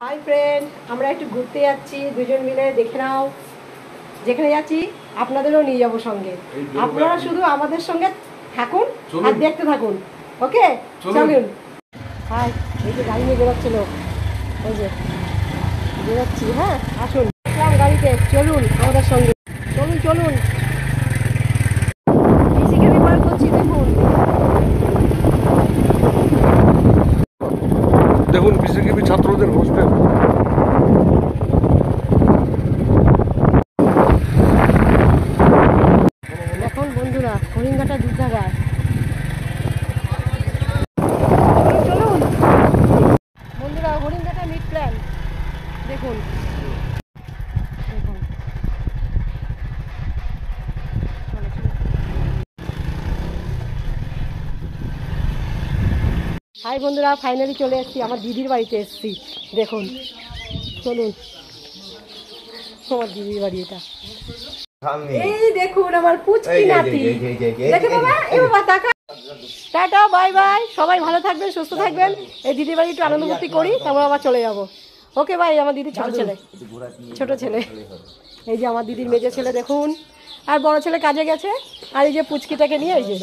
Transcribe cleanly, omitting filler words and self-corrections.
Hi friend, আমরা একটু ঘুরতে যাচ্ছি দুজন মিলে। দেখে নাও, যেখানে যাচ্ছি আপনাদেরও নিয়ে যাবো সঙ্গে। আপনারা শুধু আমাদের সঙ্গে থাকুন আর দেখতে থাকুন। ওকে, চলুন। হাই, এই যে গাড়ি নিয়ে বেরোচ্ছে লোক, ওই যে বেরোচ্ছি। হ্যাঁ, আসুন গাড়িতে, চলুন আমাদের সঙ্গে। চলুন চলুন, ফিজিক্যালি বার করছি। দেখুন বিসিকেবি ছাত্রদের হোস্টেল। এখন বন্ধুরা হরিণঘাটা দুধসাগর, চলুন বন্ধুরা, হরিণঘাটা মিড প্ল্যান দেখুন। হাই বন্ধুরা, ফাইনালি চলে এসেছি, আমার দিদির বাড়িতে এসেছি। দেখুন, চলুন, আমার দিদির বাড়ি এটা। এই দেখুন আমার পুচকি নাতি। দেখে বাবা, এই বাবা তাকা। টাটা, বাই বাই, সবাই ভালো থাকবেন, সুস্থ থাকবেন। এই দিদির বাড়ি একটু আনন্দ ফুর্তি করি, তারপর আবার চলে যাবো। Okay bye. আমার দিদির ছোট ছেলে, ছোট ছেলে। এই যে আমার দিদির মেজে ছেলে দেখুন, আর বড় ছেলে কাজে গেছে, আর এই যে পুচকিটাকে নিয়ে এই যে